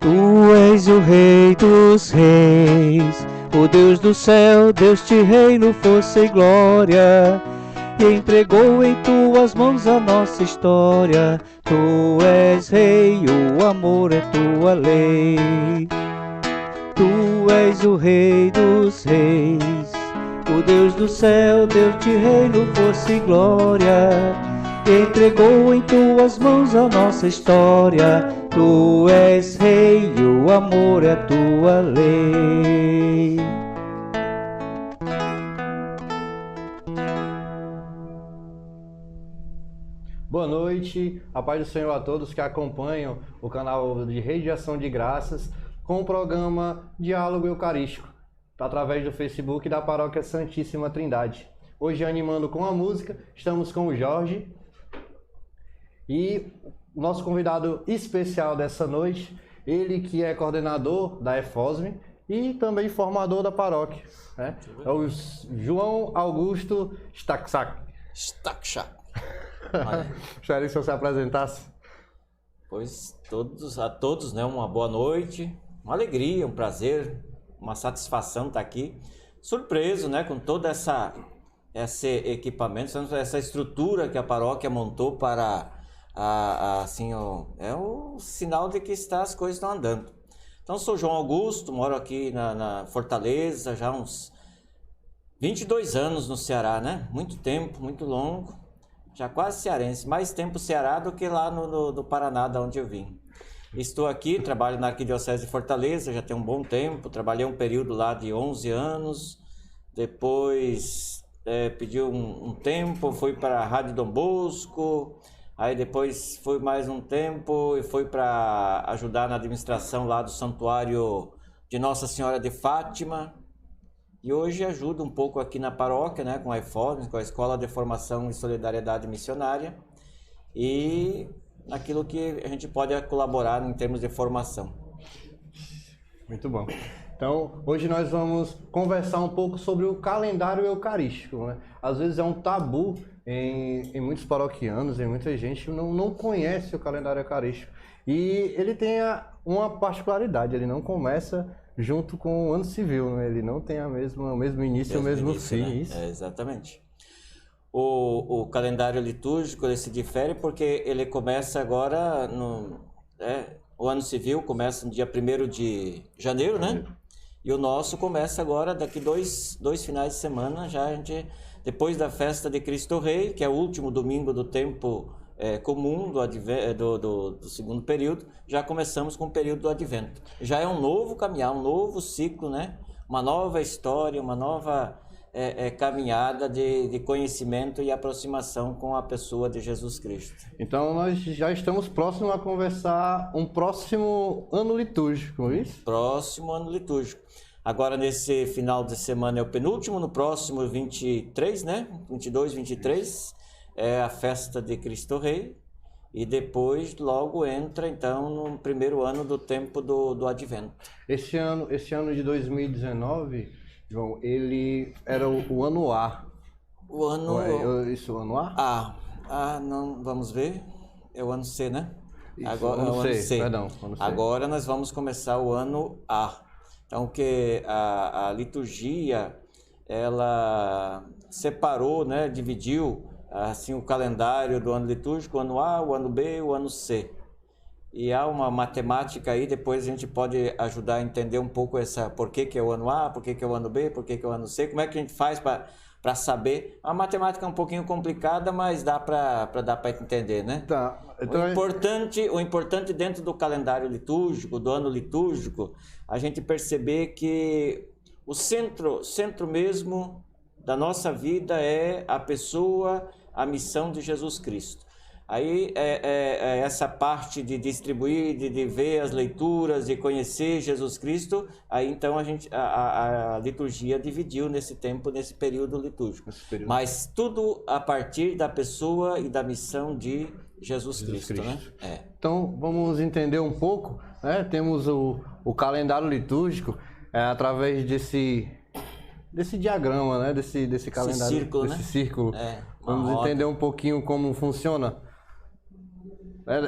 Tu és o Rei dos Reis, o Deus do céu, Deus-te reino, força e glória, e entregou em tuas mãos a nossa história. Tu és Rei, o amor é tua lei. Tu és o Rei dos Reis, o Deus do céu, Deus-te reino, força e glória, e entregou em tuas mãos a nossa história. Tu és Rei, o amor é tua lei. Boa noite, a paz do Senhor a todos que acompanham o canal de Rede de Ação de Graças com o programa Diálogo Eucarístico, através do Facebook da Paróquia Santíssima Trindade. Hoje, animando com a música, estamos com o Jorge e o nosso convidado especial dessa noite, ele que é coordenador da EFOSME e também formador da paróquia, né? É o João Augusto Staksak. Gostaria que você se apresentasse. Pois a todos, né, uma boa noite, uma alegria, um prazer, uma satisfação estar aqui. Surpreso, né, com toda esse equipamento, essa estrutura que a paróquia montou para assim, é o sinal de que as coisas estão andando. Então, sou João Augusto, moro aqui na Fortaleza, já uns 22 anos no Ceará, né? Muito tempo, muito longo, já quase cearense, mais tempo Ceará do que lá no Paraná, da onde eu vim. Estou aqui, trabalho na Arquidiocese de Fortaleza, já tem um bom tempo, trabalhei um período lá de 11 anos, depois pedi um tempo, fui para a Rádio Dom Bosco, aí depois fui mais um tempo e fui para ajudar na administração lá do Santuário de Nossa Senhora de Fátima. E hoje ajudo um pouco aqui na paróquia, né, com a EFOSME, com a Escola de Formação e Solidariedade Missionária, e naquilo que a gente pode colaborar em termos de formação. Muito bom. Então, hoje nós vamos conversar um pouco sobre o calendário eucarístico, né? Às vezes é um tabu em muitos paroquianos, em muita gente não conhece o calendário eucarístico. E ele tem uma particularidade, ele não começa junto com o ano civil, né? Ele não tem o mesmo início e o mesmo fim. Né? Isso? Exatamente. O calendário litúrgico ele se difere porque ele começa agora, o ano civil começa no dia 1º de janeiro, né? E o nosso começa agora, daqui dois finais de semana, já depois da festa de Cristo Rei, que é o último domingo do tempo comum do segundo período, já começamos com o período do Advento. Já é um novo caminhar, um novo ciclo, né? Uma nova história, uma nova caminhada de conhecimento e aproximação com a pessoa de Jesus Cristo. Então nós já estamos próximos a conversar um próximo ano litúrgico, é isso? Próximo ano litúrgico. Agora nesse final de semana é o penúltimo, no próximo 23, né? 22, 23, é a festa de Cristo Rei. E depois logo entra então no primeiro ano do tempo do Advento. Esse ano de 2019, João, ele era o ano A. O ano... o ano A? Não, vamos ver. É o ano C, né? Isso, agora ano é o ano C. Perdão, ano C. Agora nós vamos começar o ano A. Então, que a liturgia, ela separou, né, dividiu assim o calendário do ano litúrgico, o ano A, o ano B e o ano C. E há uma matemática aí, depois a gente pode ajudar a entender um pouco por que é o ano A, por que é o ano B, por que é o ano C, como é que a gente faz para saber. A matemática é um pouquinho complicada, mas dá para entender, né? Tá. Então, o importante dentro do calendário litúrgico, do ano litúrgico, a gente perceber que o centro mesmo da nossa vida é a pessoa, a missão de Jesus Cristo. Aí essa parte de distribuir, de ver as leituras, de conhecer Jesus Cristo, aí então a liturgia dividiu nesse período litúrgico. Mas tudo a partir da pessoa e da missão de Jesus Cristo. Né? Então vamos entender um pouco, né? Temos o calendário litúrgico através desse diagrama, né? Desse calendário, círculo, círculo. Vamos entender um pouquinho como funciona.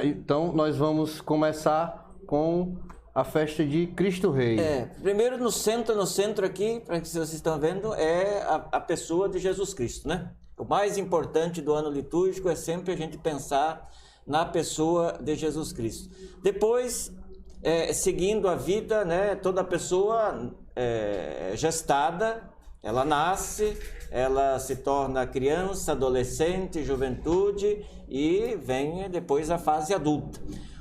Então nós vamos começar com a festa de Cristo Rei. Primeiro no centro aqui, para que vocês estão vendo, é a pessoa de Jesus Cristo, né? O mais importante do ano litúrgico é sempre a gente pensar na pessoa de Jesus Cristo. Depois, seguindo a vida, né? Toda pessoa gestada, ela nasce, ela se torna criança, adolescente, juventude e vem depois a fase adulta.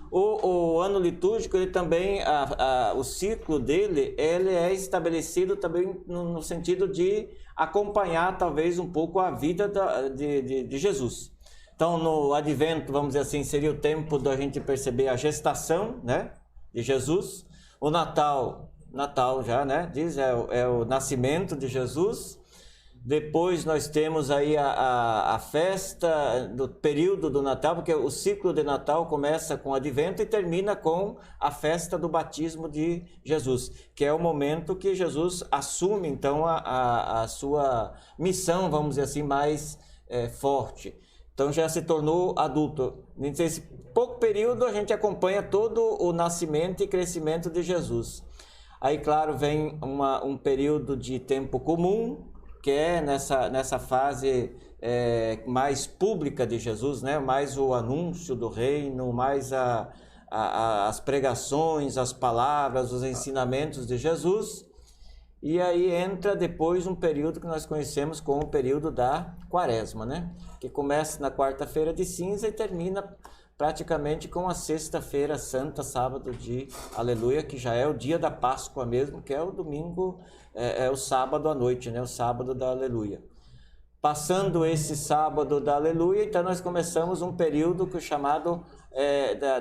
O ano litúrgico, ele também, o ciclo dele, ele é estabelecido também no sentido de acompanhar talvez um pouco a vida de Jesus. Então, no advento, vamos dizer assim, seria o tempo da gente perceber a gestação, né, de Jesus. O Natal já, né, diz, é o nascimento de Jesus. Depois nós temos aí a festa do período do Natal, porque o ciclo de Natal começa com o advento e termina com a festa do batismo de Jesus, que é o momento que Jesus assume então a sua missão, vamos dizer assim, mais forte. Então já se tornou adulto. Nesse pouco período a gente acompanha todo o nascimento e crescimento de Jesus. Aí, claro, vem um período de tempo comum, que é nessa fase mais pública de Jesus, né? Mais o anúncio do reino, mais as pregações, as palavras, os ensinamentos de Jesus. E aí entra depois um período que nós conhecemos como o período da Quaresma, né? Que começa na quarta-feira de cinza e termina praticamente com a sexta-feira santa, sábado de Aleluia, que já é o dia da Páscoa mesmo, que é o domingo, é o sábado à noite, né? O sábado da Aleluia. Passando esse sábado da Aleluia, então nós começamos um período que é chamado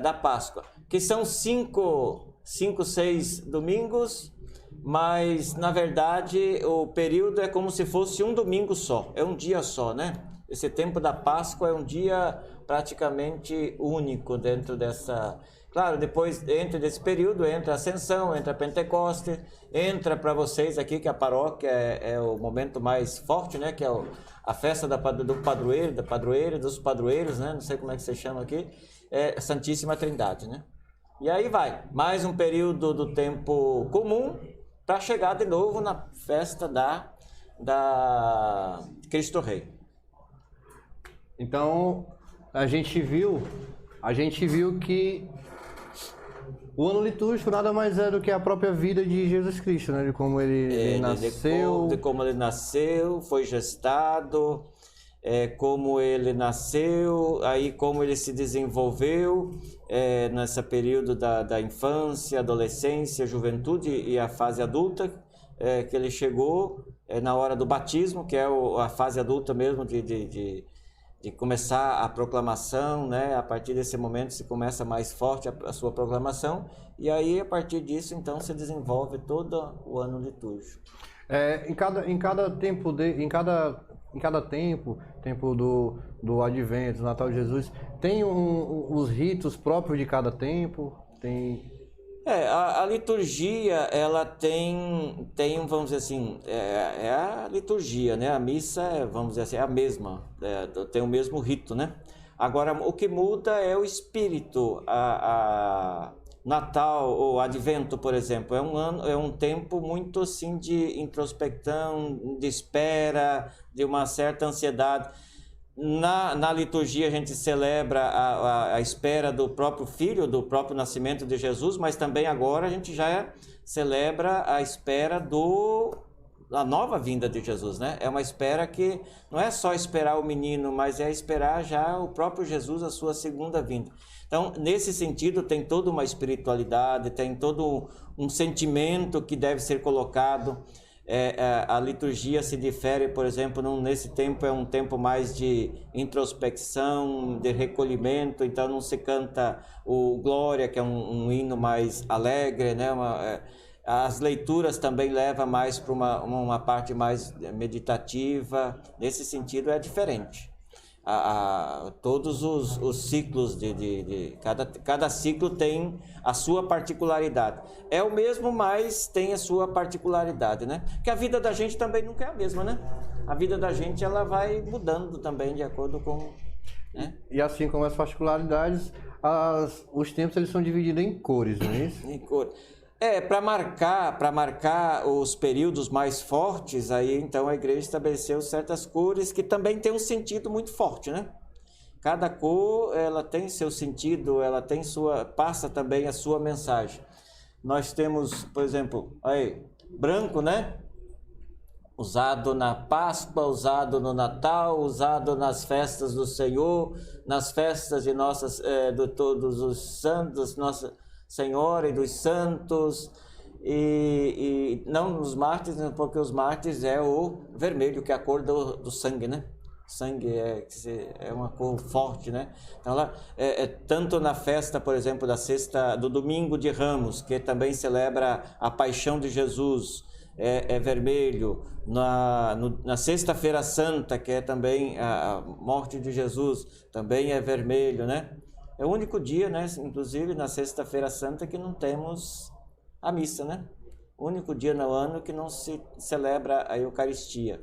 da Páscoa, que são 6 domingos, mas na verdade o período é como se fosse um domingo só, é um dia só, né? Esse tempo da Páscoa é um dia praticamente único dentro dessa... Claro, depois, dentro desse período, entra a Ascensão, entra a Pentecoste, entra para vocês aqui, que a paróquia é o momento mais forte, né? Que é a festa do padroeiro, da padroeira, dos padroeiros, né? Não sei como é que você chama aqui, é Santíssima Trindade, né? E aí vai, mais um período do tempo comum, para chegar de novo na festa da Cristo Rei. Então, a gente viu que o ano litúrgico nada mais é do que a própria vida de Jesus Cristo, né? De como ele nasceu. De como ele nasceu, foi gestado, como ele nasceu, aí como ele se desenvolveu nesse período da infância, adolescência, juventude e a fase adulta, que ele chegou na hora do batismo, que é a fase adulta mesmo de começar a proclamação, né? A partir desse momento se começa mais forte a sua proclamação, e aí a partir disso então se desenvolve todo o ano litúrgico. Em cada tempo do Advento, do Natal de Jesus, tem os ritos próprios de cada tempo? A liturgia, ela tem, vamos dizer assim, a liturgia, né? A missa, vamos dizer assim, é a mesma, tem o mesmo rito, né? Agora, o que muda é o espírito. Natal ou Advento, por exemplo, é um tempo muito assim de introspecção, de espera, de uma certa ansiedade. Na liturgia a gente celebra a espera do próprio Filho, do próprio nascimento de Jesus, mas também agora a gente já celebra a espera da nova vinda de Jesus, né? É uma espera que não é só esperar o menino, mas é esperar já o próprio Jesus, a sua segunda vinda. Então, nesse sentido, tem toda uma espiritualidade, tem todo um sentimento que deve ser colocado. A liturgia se difere, por exemplo, nesse tempo é um tempo mais de introspecção, de recolhimento, então não se canta o Glória, que é um hino mais alegre, né? As leituras também levam mais para uma parte mais meditativa, nesse sentido é diferente. Todos os ciclos cada ciclo tem a sua particularidade. É o mesmo, mas tem a sua particularidade, né? Porque a vida da gente também nunca é a mesma, né? A vida da gente ela vai mudando também de acordo com... né? E assim como as particularidades, os tempos eles são divididos em cores, não é isso? Em cores. Para marcar os períodos mais fortes, aí então a igreja estabeleceu certas cores que também tem um sentido muito forte, né? Cada cor, ela tem seu sentido, ela tem passa também a sua mensagem. Nós temos, por exemplo, aí, branco, né? Usado na Páscoa, usado no Natal, usado nas festas do Senhor, nas festas de de todos os santos, Nossa Senhora e dos santos, e não nos mártires, porque os mártires é o vermelho, que é a cor do sangue, né? Sangue é uma cor forte, né? Então lá, tanto na festa, por exemplo, do Domingo de Ramos, que também celebra a paixão de Jesus, é vermelho. Na Sexta-feira Santa, que é também a morte de Jesus, também é vermelho, né? É o único dia, né? Inclusive na Sexta-feira Santa, que não temos a missa, né? O único dia no ano que não se celebra a Eucaristia.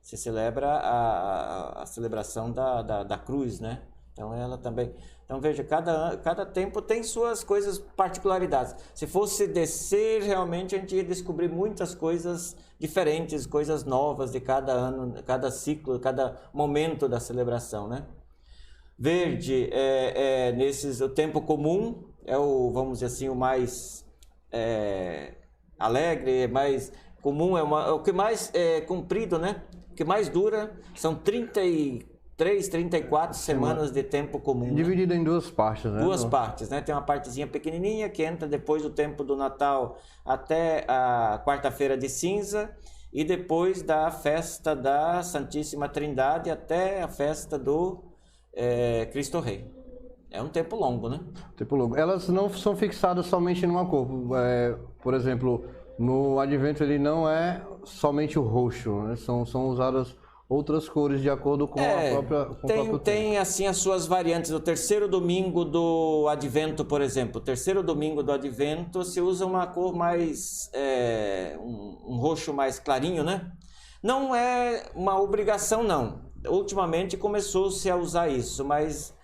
Se celebra a celebração da cruz, né? Então ela também... Então veja, cada tempo tem suas coisas, particularidades. Se fosse descer, realmente a gente ia descobrir muitas coisas diferentes, coisas novas de cada ano, cada ciclo, cada momento da celebração, né? Verde o tempo comum é vamos dizer assim, o mais alegre, mais comum, é o que mais é comprido, né? O que mais dura são 33, 34 semanas de tempo comum. Dividido, né? Em duas partes, né? Duas partes, né? Tem uma partezinha pequenininha que entra depois do tempo do Natal até a quarta-feira de cinza, e depois da festa da Santíssima Trindade até a festa do Cristo Rei. É um tempo longo, né? Tempo longo. Elas não são fixadas somente numa cor. Por exemplo, no Advento ele não é somente o roxo, né? São usadas outras cores de acordo com a própria... Tem assim as suas variantes. O terceiro domingo do Advento, por exemplo. O terceiro domingo do Advento se usa uma cor mais... um roxo mais clarinho, né? Não é uma obrigação, não. Ultimamente começou-se a usar isso, mas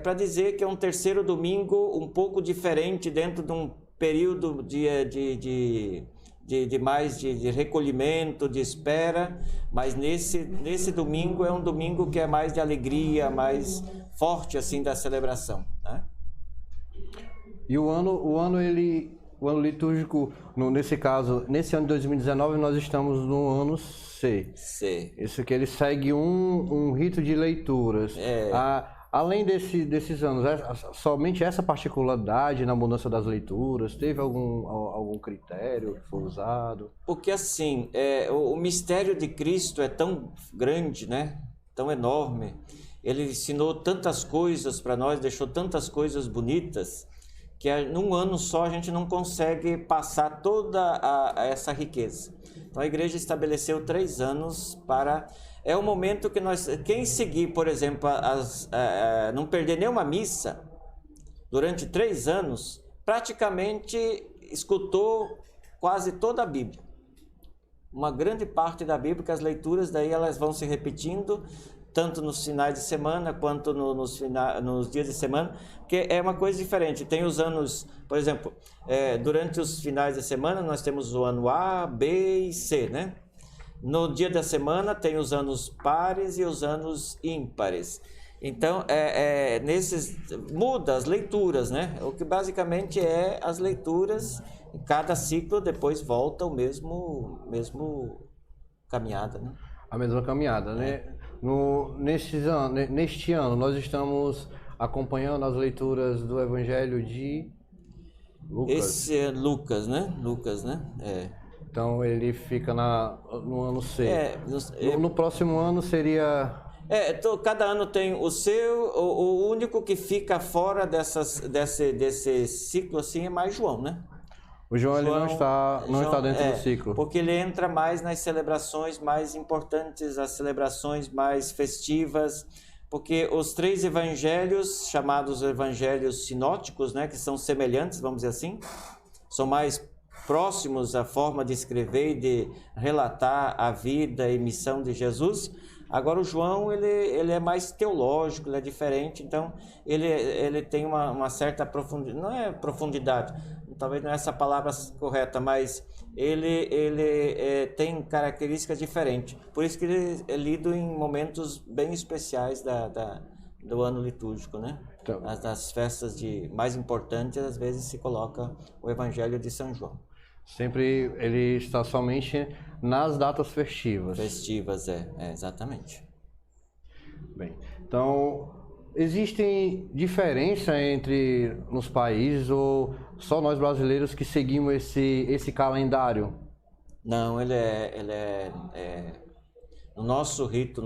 para dizer que é um terceiro domingo um pouco diferente dentro de um período de recolhimento, de espera, mas nesse domingo é um domingo que é mais de alegria, mais forte assim da celebração, né? E o ano litúrgico, nesse caso, nesse ano de 2019, nós estamos no ano C. Isso que ele segue um rito de leituras. Além desses anos, somente essa particularidade na mudança das leituras, teve algum critério que foi usado? Porque assim, o mistério de Cristo é tão grande, né? Tão enorme. Ele ensinou tantas coisas para nós, deixou tantas coisas bonitas, que num ano só a gente não consegue passar toda essa riqueza. Então a igreja estabeleceu 3 anos para... É o momento que quem seguir, por exemplo, não perder nenhuma missa durante 3 anos, praticamente escutou quase toda a Bíblia. Uma grande parte da Bíblia, porque as leituras daí elas vão se repetindo, tanto nos finais de semana quanto nos dias de semana, porque é uma coisa diferente. Tem os anos, por exemplo, durante os finais de semana nós temos o ano A, B e C, né? No dia da semana tem os anos pares e os anos ímpares. Então, muda as leituras, né? O que basicamente é as leituras, cada ciclo depois volta o mesmo caminhada, né? A mesma caminhada, né? Neste ano, nós estamos acompanhando as leituras do Evangelho de Lucas. Esse é Lucas, né? Então ele fica no ano C. No próximo ano seria... cada ano tem o seu, o único que fica fora desse ciclo assim é mais João, né? O João ele não está dentro do ciclo. Porque ele entra mais nas celebrações mais importantes, as celebrações mais festivas, porque os 3 evangelhos, chamados evangelhos sinóticos, né, que são semelhantes, vamos dizer assim, são mais próximos à forma de escrever e de relatar a vida e missão de Jesus. Agora o João, ele é mais teológico, ele é diferente, então ele tem uma certa profundidade, não é profundidade, talvez não é essa palavra correta, mas ele tem características diferentes. Por isso que ele é lido em momentos bem especiais do ano litúrgico, né? Então, Nas festas mais importantes, às vezes se coloca o Evangelho de São João. sempre ele está somente nas datas festivas. Festivas, exatamente. Bem, então, existem diferença entre nos países ou só nós brasileiros que seguimos esse calendário? Não, ele é o nosso rito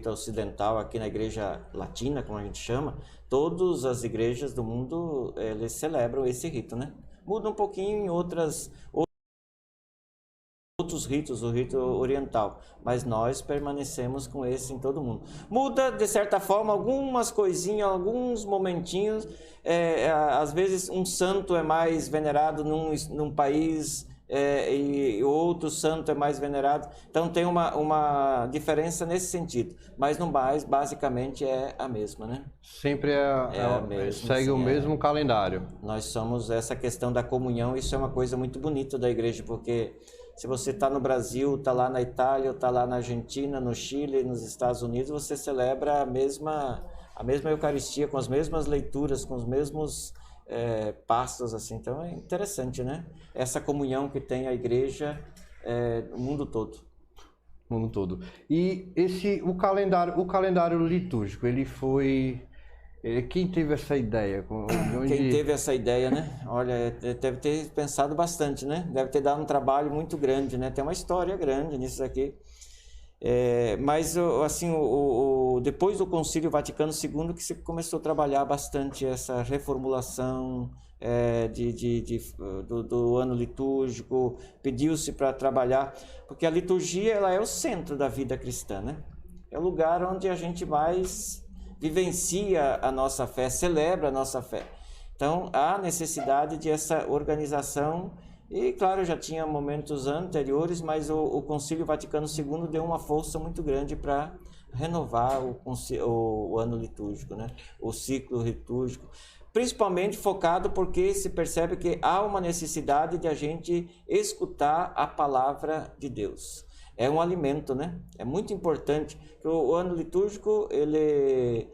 ocidental, aqui na Igreja Latina, como a gente chama, todas as igrejas do mundo, eles celebram esse rito, né? Muda um pouquinho em outros ritos, o rito oriental, mas nós permanecemos com esse em todo mundo. Muda, de certa forma, algumas coisinhas, alguns momentinhos, às vezes um santo é mais venerado num país e outro santo é mais venerado, então tem uma diferença nesse sentido, mas no mais, basicamente é a mesma, né? Sempre segue o mesmo calendário. Nós somos essa questão da comunhão, isso é uma coisa muito bonita da igreja, porque se você está no Brasil, está lá na Itália, está lá na Argentina, no Chile, nos Estados Unidos, você celebra a mesma Eucaristia, com as mesmas leituras, com os mesmos passos, assim. Então é interessante, né? Essa comunhão que tem a igreja no mundo todo. No mundo todo. E o calendário litúrgico, ele foi... Quem teve essa ideia? Quem teve essa ideia, né? Olha, deve ter pensado bastante, né? Deve ter dado um trabalho muito grande, né? Tem uma história grande nisso aqui. Mas, assim, depois do Concílio Vaticano II que se começou a trabalhar bastante essa reformulação do ano litúrgico, pediu-se para trabalhar, porque a liturgia ela é o centro da vida cristã, né? É o lugar onde a gente mais vivencia a nossa fé, celebra a nossa fé. Então, há necessidade de essa organização e, claro, já tinha momentos anteriores, mas o Concílio Vaticano II deu uma força muito grande para renovar o ano litúrgico, né? O ciclo litúrgico, principalmente focado porque se percebe que há uma necessidade de a gente escutar a palavra de Deus. É um alimento, né? É muito importante. O ano litúrgico, ele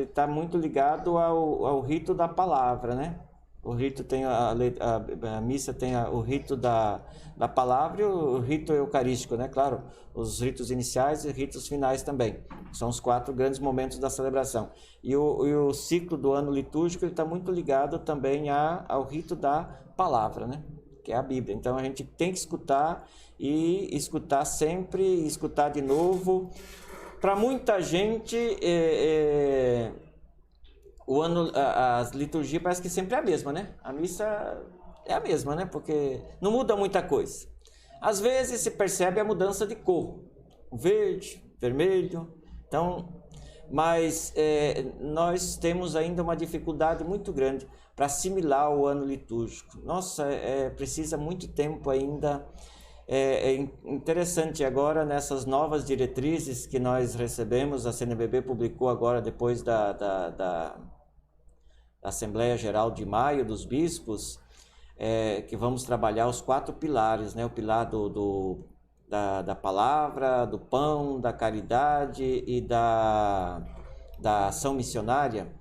está muito ligado ao rito da palavra, né? O rito tem a missa tem o rito da palavra e o rito eucarístico, né? Claro, os ritos iniciais e ritos finais também. São os 4 grandes momentos da celebração. E o ciclo do ano litúrgico está muito ligado também ao rito da palavra, né? Que é a Bíblia. Então a gente tem que escutar e escutar sempre, escutar de novo. Para muita gente, a liturgia parece que sempre é a mesma, né? A missa é a mesma, né? Porque não muda muita coisa. Às vezes se percebe a mudança de cor, verde, vermelho. Então, mas nós temos ainda uma dificuldade muito grande para assimilar o ano litúrgico. Nossa, precisa muito tempo ainda. É interessante agora nessas novas diretrizes que nós recebemos, a CNBB publicou agora depois da Assembleia Geral de Maio dos Bispos, que vamos trabalhar os 4 pilares, né? O pilar da palavra, do pão, da caridade e da ação missionária.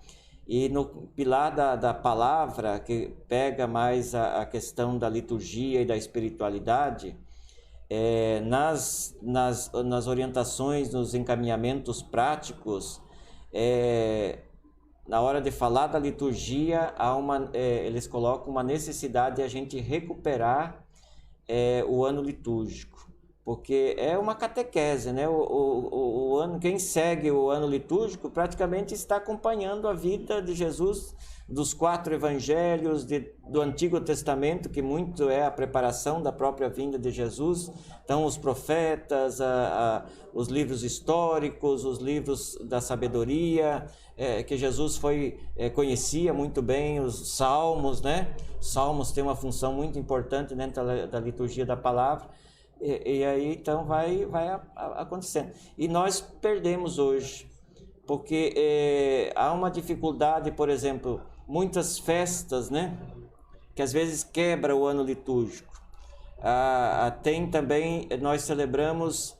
E no pilar da palavra, que pega mais a questão da liturgia e da espiritualidade, nas orientações, nos encaminhamentos práticos, na hora de falar da liturgia, eles colocam uma necessidade de a gente recuperar o ano litúrgico, porque é uma catequese, né? O ano, quem segue o ano litúrgico praticamente está acompanhando a vida de Jesus, dos 4 evangelhos do Antigo Testamento, que muito é a preparação da própria vinda de Jesus. Então, os profetas, os livros históricos, os livros da sabedoria, que Jesus conhecia muito bem, os salmos, né? Os salmos têm uma função muito importante dentro da liturgia da palavra. E aí, então, vai acontecendo. E nós perdemos hoje, porque há uma dificuldade, por exemplo, muitas festas, né? que às vezes quebra o ano litúrgico. Tem também, nós celebramos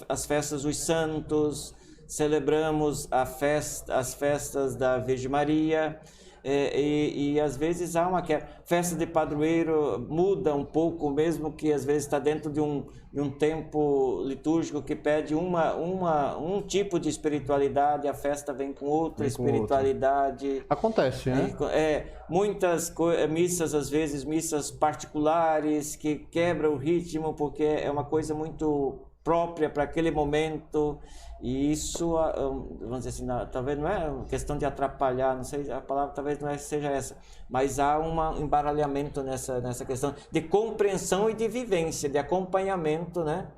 as festas dos santos, celebramos as festas da Virgem Maria, e às vezes há uma quebra. Festa de padroeiro muda um pouco, mesmo que às vezes está dentro de um tempo litúrgico que pede um tipo de espiritualidade, a festa vem com outra espiritualidade. Acontece, né? Muitas missas, às vezes missas particulares, que quebram o ritmo, porque é uma coisa muito própria para aquele momento. E isso, vamos dizer assim, talvez não é uma questão de atrapalhar, não sei, a palavra talvez não seja essa, mas há um embaralhamento nessa questão de compreensão e de vivência, de acompanhamento, né?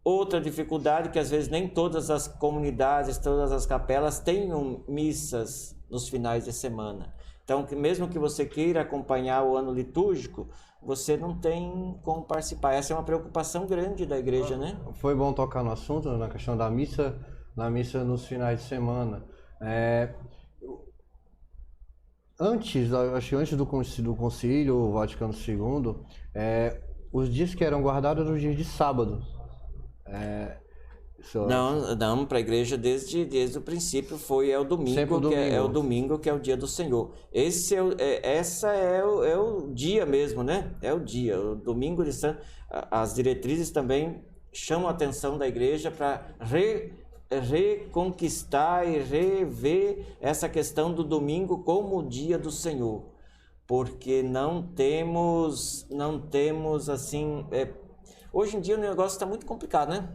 Outra dificuldade que às vezes nem todas as comunidades, todas as capelas tenham missas nos finais de semana. Então, mesmo que você queira acompanhar o ano litúrgico, você não tem como participar. Essa é uma preocupação grande da igreja, né? Foi bom tocar no assunto, na questão da missa, na missa nos finais de semana. Acho que antes do Concílio Vaticano II, os dias que eram guardados eram os dias de sábado. Não, para a igreja desde o princípio é o domingo, é o domingo que é o dia do Senhor. Esse é o dia mesmo, né? É o dia, o domingo de Santo. As diretrizes também chamam a atenção da igreja para reconquistar e rever essa questão do domingo como o dia do Senhor, porque não temos assim. Hoje em dia o negócio está muito complicado, né?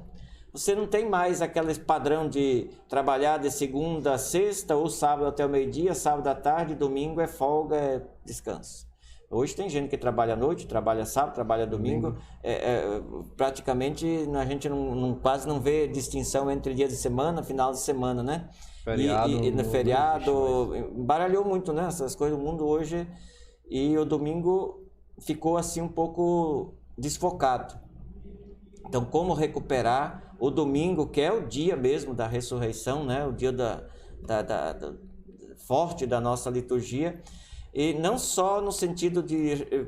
Você não tem mais aquele padrão de trabalhar de segunda a sexta ou sábado até o meio-dia, sábado à tarde, domingo é folga, é descanso. Hoje tem gente que trabalha à noite, trabalha sábado, trabalha domingo. Praticamente a gente quase não vê distinção entre dia de semana, final de semana, né? Feriado, embaralhou muito, né? Essas coisas do mundo hoje. E o domingo ficou assim um pouco desfocado. Então, como recuperar o domingo, que é o dia mesmo da ressurreição, né? O dia forte da nossa liturgia, e não só no sentido de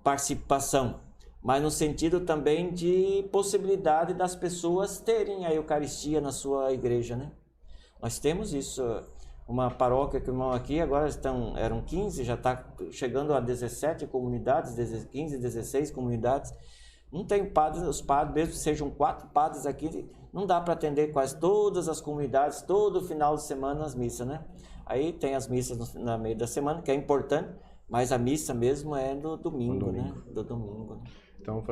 participação, mas no sentido também de possibilidade das pessoas terem a Eucaristia na sua igreja, né? Nós temos isso, uma paróquia que o irmão aqui, agora eram 15, já está chegando a 17 comunidades, 15, 16 comunidades. Não tem padres, os padres, mesmo que sejam 4 padres aqui, não dá para atender quase todas as comunidades, todo final de semana as missas, né? Aí tem as missas no meio da semana, que é importante, mas a missa mesmo é do domingo, né? Do domingo. Né? Então,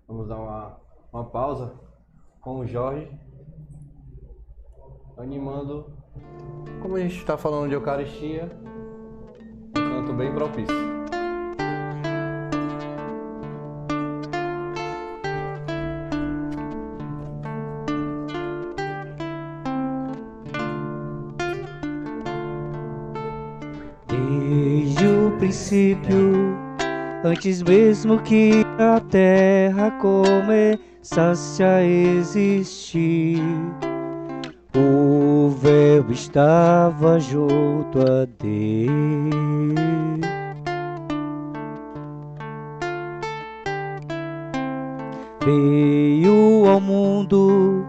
vamos dar uma pausa com o Jorge, animando, como a gente está falando de Eucaristia, um canto bem propício. Desde o princípio, antes mesmo que a terra começasse a existir, o Verbo estava junto a Deus. Veio ao mundo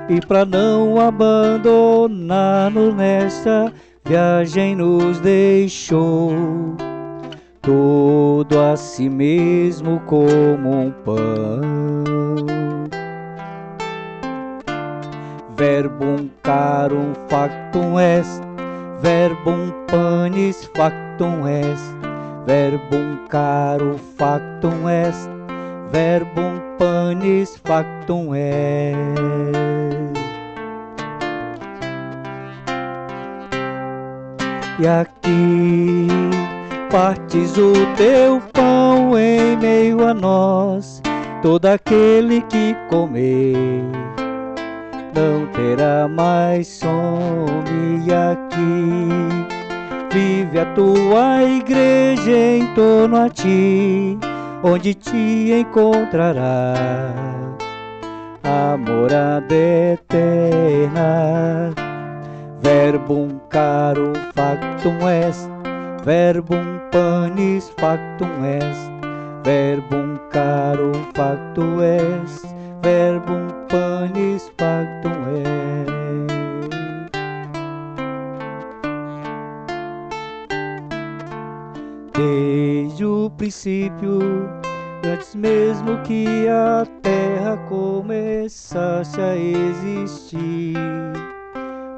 e para não abandonar-nos nesta viagem nos deixou, todo a si mesmo como um pão. Verbum carum factum est, verbum panis factum est, verbum carum factum est, verbum panis factum est. E aqui partes o teu pão em meio a nós, todo aquele que comer não terá mais fome. E aqui vive a tua igreja em torno a ti, onde te encontrará a morada eterna. Verbum carum factum est, verbum panis factum est, verbum caro factum est, verbum panis factum est. Desde o princípio, antes mesmo que a terra começasse a existir,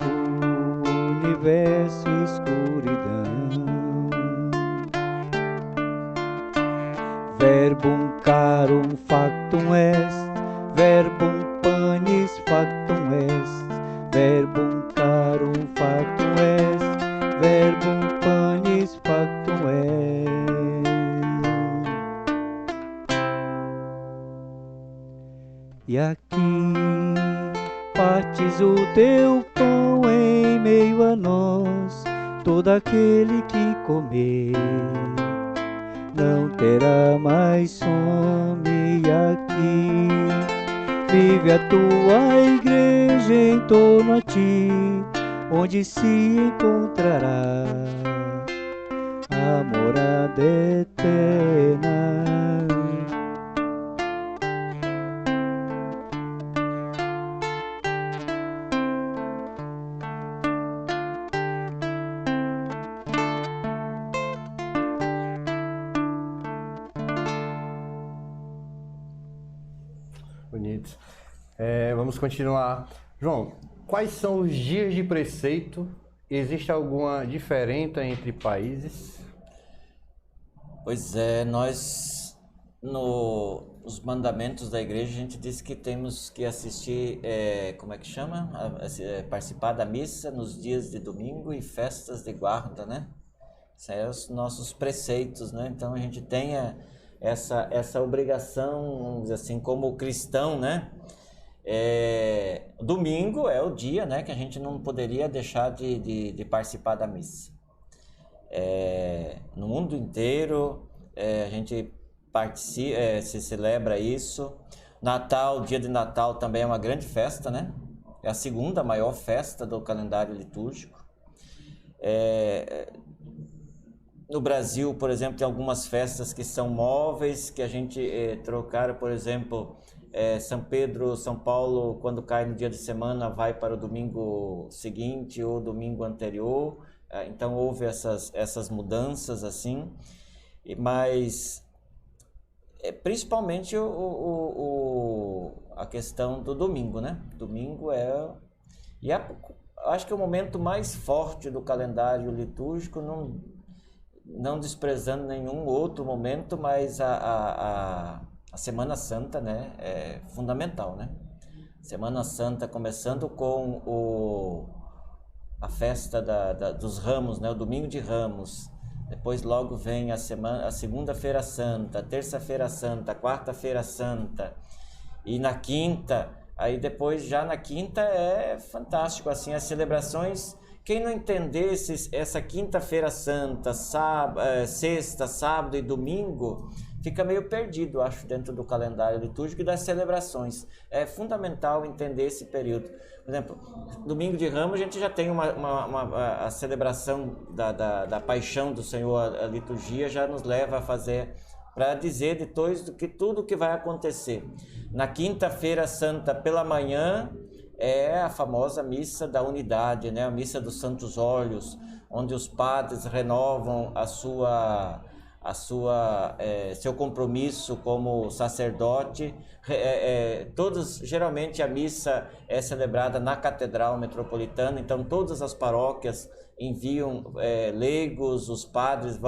o universo e escuridão, verbum carum factum est, verbum panis factum est, verbum carum factum est, verbum panis factum est. E aqui partes o teu pão em meio a nós, todo aquele que comer não terá mais fome. E aqui vive a tua igreja em torno a ti, onde se encontrará a morada eterna. Bonito. Vamos continuar. João, quais são os dias de preceito? Existe alguma diferença entre países? Pois é, nós nos mandamentos da igreja a gente diz que temos que assistir, como é que chama? Participar da missa nos dias de domingo e festas de guarda, né? Esses são os nossos preceitos, né? Então a gente tem essa obrigação, vamos dizer assim, como cristão, né? Domingo é o dia, né, que a gente não poderia deixar de participar da missa. No mundo inteiro a gente participa, se celebra isso. Natal, dia de Natal também é uma grande festa, né? É a segunda maior festa do calendário litúrgico. No Brasil, por exemplo, tem algumas festas que são móveis, que a gente trocaram, por exemplo, São Pedro, São Paulo, quando cai no dia de semana, vai para o domingo seguinte ou domingo anterior. Então houve essas mudanças assim, mas principalmente a questão do domingo, né? Domingo acho que é o momento mais forte do calendário litúrgico, não desprezando nenhum outro momento, mas a Semana Santa, né, é fundamental, né? Semana Santa começando com a festa dos Ramos, né, o Domingo de Ramos. Depois logo vem a Segunda-feira Santa, a Terça-feira Santa, a Quarta-feira Santa. E na quinta, aí depois já na quinta é fantástico, assim, as celebrações. Quem não entender essa Quinta-feira Santa, sexta, sábado e domingo, fica meio perdido, acho, dentro do calendário litúrgico e das celebrações. É fundamental entender esse período. Por exemplo, Domingo de Ramos, a gente já tem a celebração da Paixão do Senhor, a liturgia já nos leva a fazer, para dizer depois tudo que vai acontecer. Na Quinta-feira Santa, pela manhã, é a famosa missa da unidade, né? A missa dos Santos Óleos, onde os padres renovam seu compromisso como sacerdote. Geralmente a missa é celebrada na Catedral Metropolitana, então todas as paróquias enviam leigos, os padres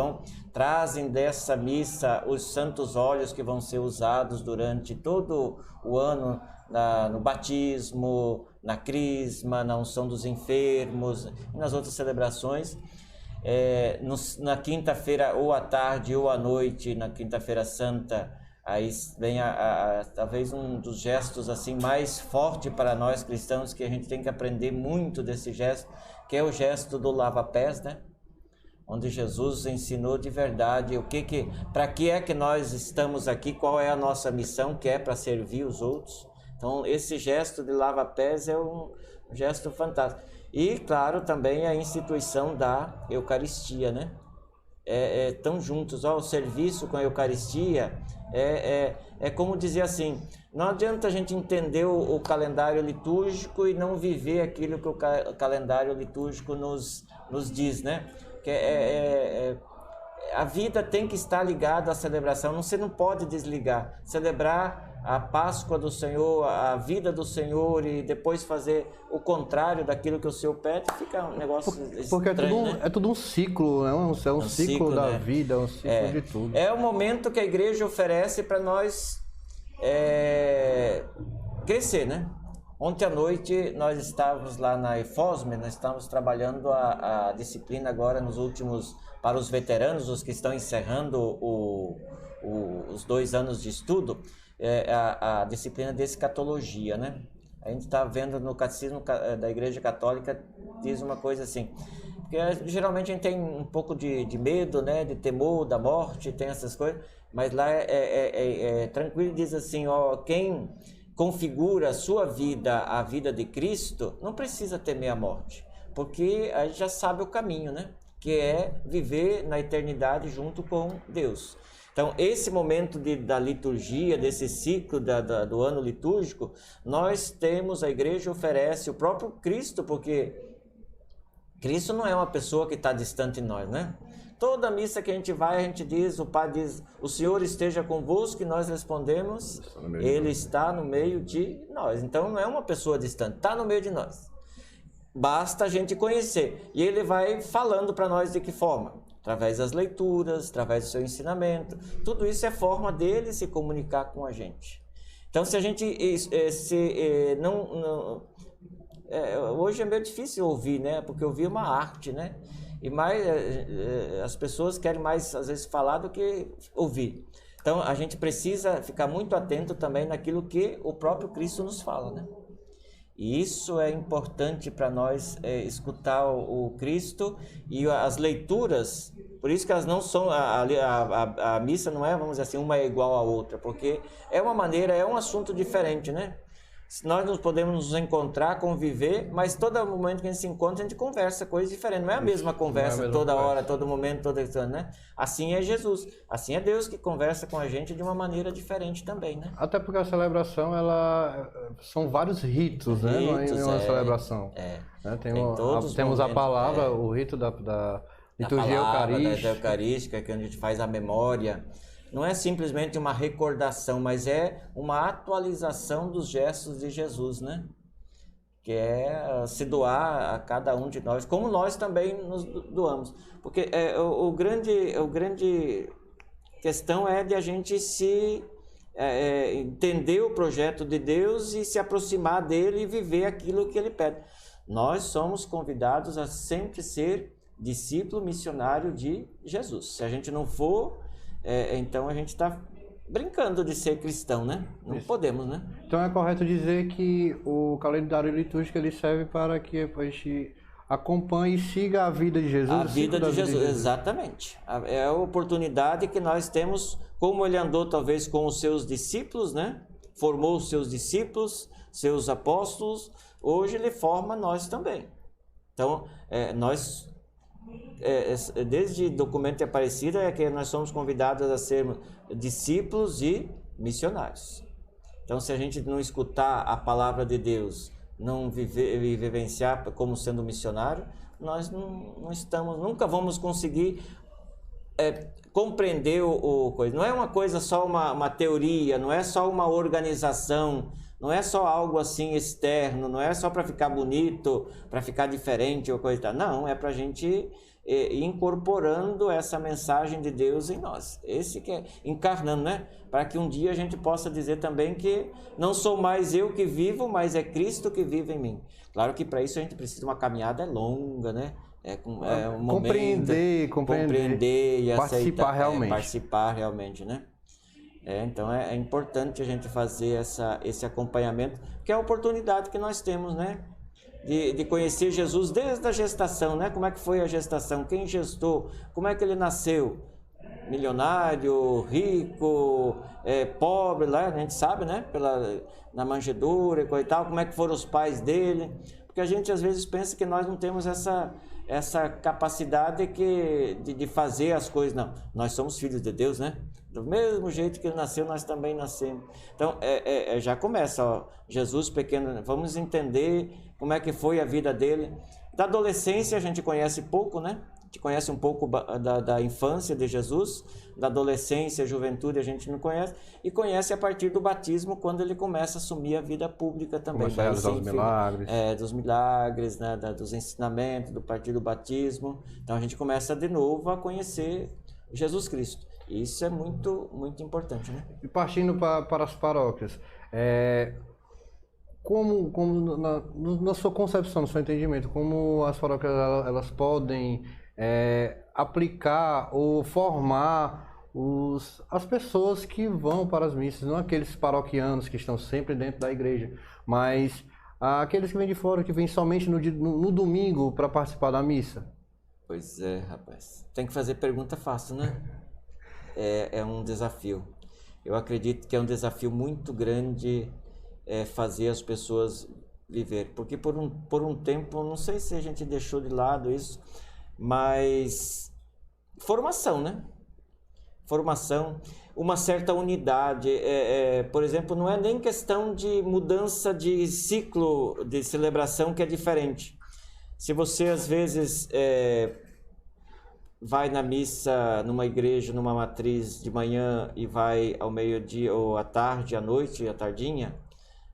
trazem dessa missa os santos óleos que vão ser usados durante todo o ano, no batismo, na crisma, na unção dos enfermos e nas outras celebrações. Na quinta-feira, ou à tarde ou à noite, na Quinta-feira Santa, aí vem talvez um dos gestos assim mais forte para nós cristãos, que a gente tem que aprender muito desse gesto, que é o gesto do lava-pés, né? Onde Jesus ensinou de verdade para que é que nós estamos aqui, qual é a nossa missão, que é para servir os outros. Então, esse gesto de lava-pés é um gesto fantástico. E, claro, também a instituição da Eucaristia, né? tão juntos. O serviço com a Eucaristia é como dizer assim, não adianta a gente entender o calendário litúrgico e não viver aquilo que o calendário litúrgico nos diz, né? Que a vida tem que estar ligada à celebração, você não pode desligar. Celebrar a Páscoa do Senhor, a vida do Senhor e depois fazer o contrário daquilo que o Senhor pede, fica um negócio porque estranho, né? É tudo um ciclo, né? É um ciclo da né? vida, é um ciclo de tudo. É o momento que a igreja oferece para nós crescer, né? Ontem à noite nós estávamos lá na EFOSME, nós estávamos trabalhando a disciplina agora nos últimos, para os veteranos, os que estão encerrando os 2 anos de estudo, a disciplina de escatologia, né? A gente está vendo no catecismo da Igreja Católica, diz uma coisa assim, porque geralmente a gente tem um pouco de medo, né? De temor da morte, tem essas coisas, mas lá é tranquilo, diz assim, quem configura a sua vida, a vida de Cristo, não precisa temer a morte, porque a gente já sabe o caminho, né? Que é viver na eternidade junto com Deus. Então, esse momento da liturgia, desse ciclo do ano litúrgico, nós temos, a igreja oferece o próprio Cristo, porque Cristo não é uma pessoa que está distante de nós, né? Toda missa que a gente vai, a gente diz, o Pai diz, o Senhor esteja convosco, e nós respondemos, Ele está no meio de nós. Então, não é uma pessoa distante, está no meio de nós. Basta a gente conhecer. E Ele vai falando para nós de que forma? Através das leituras, através do seu ensinamento. Tudo isso é forma dele se comunicar com a gente. Então, se a gente hoje é meio difícil ouvir, né? Porque ouvir é uma arte, né? E mais as pessoas querem mais, às vezes, falar do que ouvir. Então, a gente precisa ficar muito atento também naquilo que o próprio Cristo nos fala, né? E isso é importante para nós escutar o Cristo e as leituras, por isso que elas não são, a missa não é, vamos dizer assim, uma é igual à outra, porque é uma maneira, é um assunto diferente, né? Nós não podemos nos encontrar, conviver, mas todo momento que a gente se encontra, a gente conversa coisas diferentes. Não é a mesma conversa toda hora, todo momento, todo instante, né? Assim é Jesus. Assim é Deus que conversa com a gente de uma maneira diferente também, né? Até porque a celebração, são vários ritos, né? Não é uma celebração. Né? Temos a palavra, o rito da liturgia eucarística. Da eucarística, que a gente faz a memória. Não é simplesmente uma recordação, mas é uma atualização dos gestos de Jesus, né? Que é se doar a cada um de nós, como nós também nos doamos. Porque o grande questão é de a gente entender o projeto de Deus e se aproximar dele e viver aquilo que ele pede. Nós somos convidados a sempre ser discípulo missionário de Jesus. Se a gente não for... então a gente está brincando de ser cristão, né? Não podemos, né? Então é correto dizer que o calendário litúrgico ele serve para que a gente acompanhe e siga a vida de Jesus. A vida de Jesus, exatamente. É a oportunidade que nós temos, como ele andou talvez com os seus discípulos, né? Formou os seus discípulos, seus apóstolos, hoje ele forma nós também. Então, nós... desde o documento de Aparecida é que nós somos convidados a sermos discípulos e missionários. Então, se a gente não escutar a palavra de Deus, não vivenciar como sendo missionário, nós nunca vamos conseguir compreender o coisa. Não é uma coisa só uma teoria, não é só uma organização, não é só algo assim externo, não é só para ficar bonito, para ficar diferente ou coisa e tal. Não, é para a gente ir incorporando essa mensagem de Deus em nós. Esse que é encarnando, né? Para que um dia a gente possa dizer também que não sou mais eu que vivo, mas é Cristo que vive em mim. Claro que para isso a gente precisa de uma caminhada longa, né? Um momento, compreender e participar aceitar, realmente. Participar realmente, né? Então é importante a gente fazer esse acompanhamento, que é a oportunidade que nós temos, né? De conhecer Jesus desde a gestação, né? Como é que foi a gestação? Quem gestou? Como é que ele nasceu? Milionário, rico, pobre, lá, a gente sabe, né? Na manjedoura e coisa e tal, como é que foram os pais dele? Porque a gente às vezes pensa que nós não temos essa capacidade de fazer as coisas. Não, nós somos filhos de Deus, né? Do mesmo jeito que ele nasceu, nós também nascemos. Então, já começa, ó, Jesus pequeno, vamos entender como é que foi a vida dele. Da adolescência a gente conhece pouco, né? A gente conhece um pouco da infância de Jesus, da adolescência, juventude a gente não conhece, e conhece a partir do batismo, quando ele começa a assumir a vida pública também. Começa a realizar os milagres. Dos milagres, né? Dos ensinamentos, do partir do batismo. Então a gente começa de novo a conhecer Jesus Cristo. Isso é muito, muito importante, né? E partindo para as paróquias, como na sua concepção, no seu entendimento, como as paróquias elas podem aplicar ou formar as pessoas que vão para as missas, não aqueles paroquianos que estão sempre dentro da igreja, mas aqueles que vêm de fora, que vêm somente no domingo para participar da missa? Pois é, rapaz. Tem que fazer pergunta fácil, né? É um desafio. Eu acredito que é um desafio muito grande fazer as pessoas viver. Porque por um tempo, não sei se a gente deixou de lado isso, mas formação, né? Formação, uma certa unidade. Por exemplo, não é nem questão de mudança de ciclo de celebração que é diferente. Se você às vezes vai na missa numa igreja, numa matriz de manhã e vai ao meio-dia ou à tarde, à noite, à tardinha,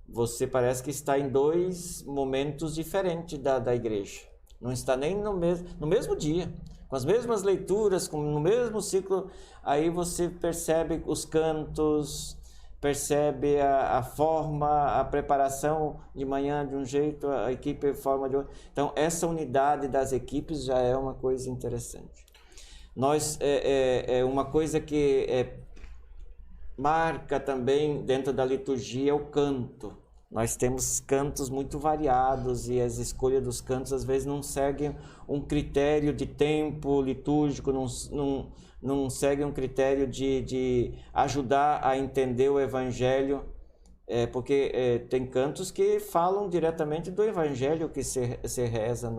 você parece que está em dois momentos diferentes da igreja. Não está nem no mesmo dia, com as mesmas leituras, no mesmo ciclo. Aí você percebe os cantos, percebe a forma, a preparação de manhã de um jeito, a equipe forma de outro. Então, essa unidade das equipes já é uma coisa interessante. Uma coisa que marca também dentro da liturgia é o canto. Nós temos cantos muito variados e as escolhas dos cantos às vezes não seguem um critério de tempo litúrgico, não seguem um critério de ajudar a entender o Evangelho, porque tem cantos que falam diretamente do Evangelho que se reza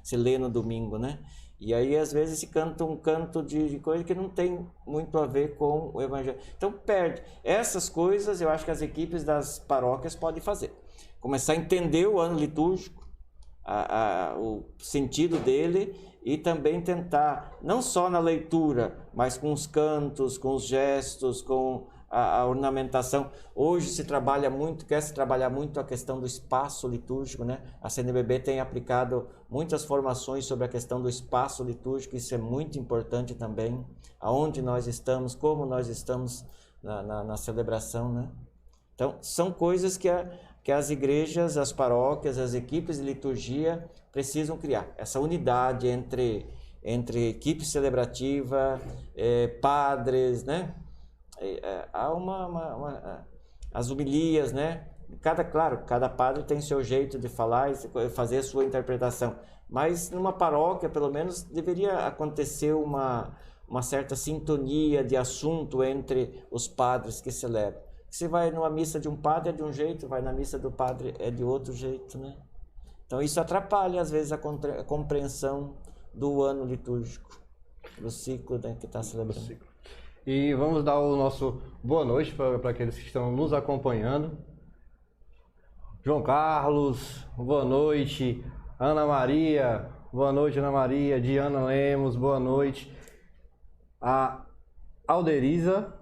se lê no domingo, né? E aí, às vezes, se canta um canto de coisa que não tem muito a ver com o Evangelho. Então, perde. Essas coisas, eu acho que as equipes das paróquias podem fazer. Começar a entender o ano litúrgico, o sentido dele, e também tentar, não só na leitura, mas com os cantos, com os gestos, com a ornamentação. Hoje quer se trabalhar muito a questão do espaço litúrgico, né? A CNBB tem aplicado muitas formações sobre a questão do espaço litúrgico, isso é muito importante também, aonde nós estamos, como nós estamos na celebração, né? Então, são coisas que as igrejas, as paróquias, as equipes de liturgia precisam criar, essa unidade entre equipe celebrativa, padres, né? Há as homilias, né? Cada padre tem seu jeito de falar e fazer a sua interpretação, mas numa paróquia, pelo menos, deveria acontecer uma certa sintonia de assunto entre os padres que celebram. Se vai numa missa de um padre é de um jeito, vai na missa do padre é de outro jeito, né? Então isso atrapalha às vezes a compreensão do ano litúrgico, do ciclo, né, que está celebrando. E vamos dar o nosso boa noite para aqueles que estão nos acompanhando. João Carlos, boa noite. Ana Maria, boa noite, Ana Maria. Diana Lemos, boa noite. A Alderiza,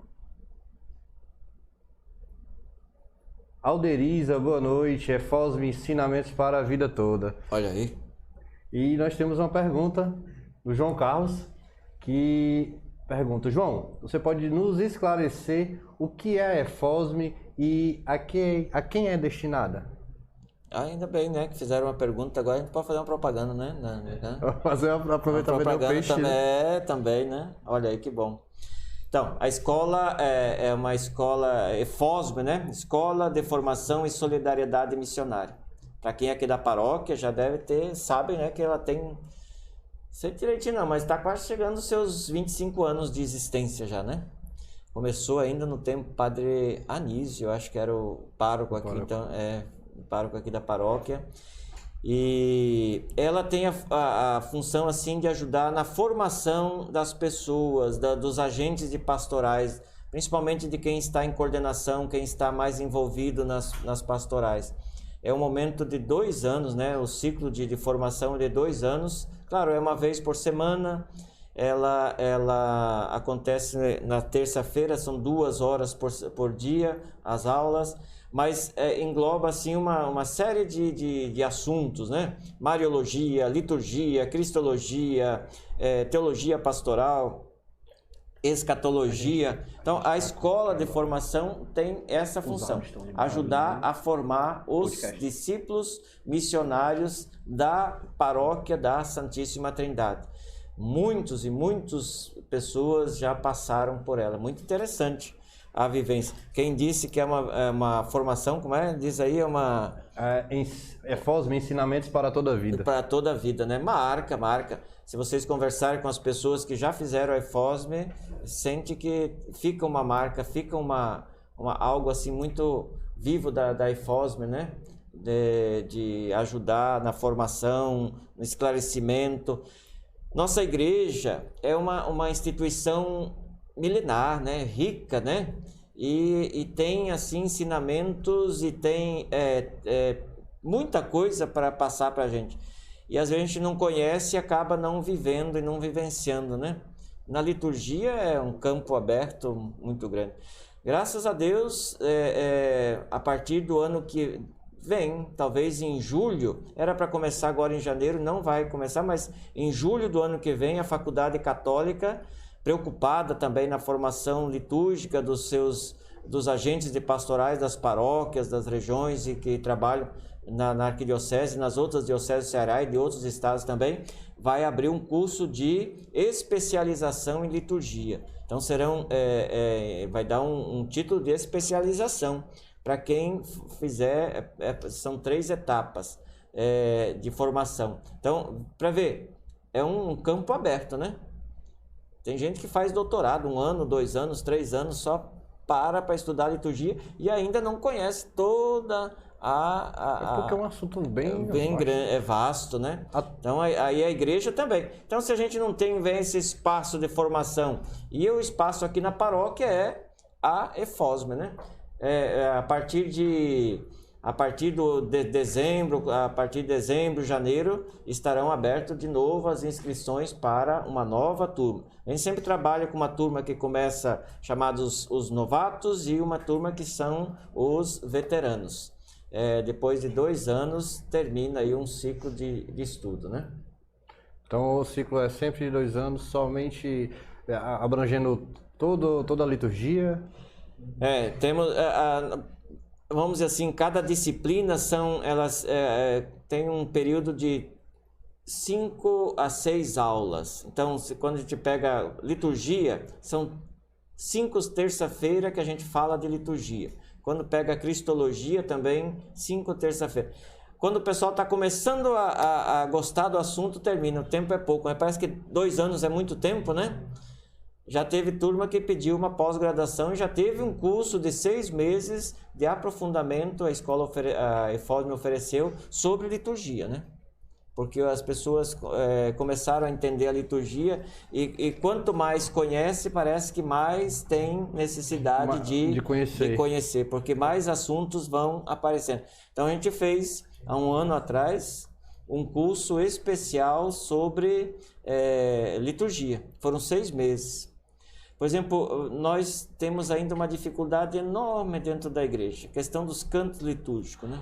boa noite. Fosme Ensinamentos para a Vida Toda. Olha aí. E nós temos uma pergunta do João Carlos, que pergunta: João, você pode nos esclarecer o que é a Efosme e a quem é destinada? Ainda bem, né, que fizeram uma pergunta, agora a gente pode fazer uma propaganda, né? Fazer um aproveitamento do peixe. Também, né? Olha aí que bom. Então, a escola é uma escola Efosme, né? Escola de Formação e Solidariedade Missionária. Para quem é aqui da paróquia já sabe, né, que ela tem, sei direitinho não, mas está quase chegando aos seus 25 anos de existência já, né? Começou ainda no tempo Padre Anísio, eu acho que era o pároco aqui, então, o pároco aqui da paróquia. E ela tem a função assim de ajudar na formação das pessoas, dos agentes de pastorais, principalmente de quem está em coordenação, quem está mais envolvido nas pastorais. É um momento de 2 anos, né? O ciclo de formação é de 2 anos. Claro, é uma vez por semana. Ela acontece na terça-feira, são 2 horas por dia as aulas, mas engloba assim uma série de assuntos, né? Mariologia, liturgia, cristologia, teologia pastoral, escatologia. Então, a escola de formação tem essa função, ajudar a formar os discípulos missionários da paróquia da Santíssima Trindade. Muitas pessoas já passaram por ela. Muito interessante a vivência. Quem disse que é uma formação, como é? Diz aí, é uma... EFOSME, ensinamentos para toda a vida. Para toda a vida, né? Marca. Se vocês conversarem com as pessoas que já fizeram a EFOSME, sente que fica uma marca, fica algo assim muito vivo da EFOSME, né? De ajudar na formação, no esclarecimento. Nossa igreja é uma instituição milenar, né? Rica, né? E tem assim ensinamentos e tem muita coisa para passar para a gente. E às vezes a gente não conhece e acaba não vivendo e não vivenciando, né? Na liturgia é um campo aberto muito grande. Graças a Deus, a partir do ano que vem, talvez em julho, era para começar agora em janeiro, não vai começar, mas em julho do ano que vem, a Faculdade Católica, preocupada também na formação litúrgica dos agentes de pastorais das paróquias, das regiões e que trabalham na arquidiocese, nas outras dioceses do Ceará e de outros estados também, vai abrir um curso de especialização em liturgia. Então vai dar um título de especialização para quem fizer, são 3 etapas de formação. Então, para ver, é um campo aberto, né? Tem gente que faz doutorado, 1 ano, 2 anos, 3 anos, só para estudar liturgia e ainda não conhece toda porque é um assunto bem grande, é vasto, né? Então aí a igreja também. Então se a gente não tem esse espaço de formação, e o espaço aqui na paróquia é a EFOSME, né? A partir de dezembro, janeiro, estarão abertas de novo as inscrições para uma nova turma. A gente sempre trabalha com uma turma que começa chamados os novatos e uma turma que são os veteranos. Depois de 2 anos, termina aí um ciclo de estudo, né? Então o ciclo é sempre de 2 anos, somente abrangendo toda a liturgia? Temos... vamos dizer assim, cada disciplina tem um período de 5 a 6 aulas. Então, quando a gente pega liturgia, são 5 terça-feira que a gente fala de liturgia. Quando pega cristologia também, 5 terça-feira. Quando o pessoal está começando a gostar do assunto, termina. O tempo é pouco, mas parece que 2 anos é muito tempo, né? Já teve turma que pediu uma pós-graduação e já teve um curso de 6 meses de aprofundamento, a EFOSME ofereceu, sobre liturgia, né? Porque as pessoas começaram a entender a liturgia e quanto mais conhece, parece que mais tem necessidade de conhecer, porque mais assuntos vão aparecendo. Então a gente fez, há 1 ano atrás, um curso especial sobre liturgia. Foram 6 meses. Por exemplo, nós temos ainda uma dificuldade enorme dentro da igreja, a questão dos cantos litúrgicos, né?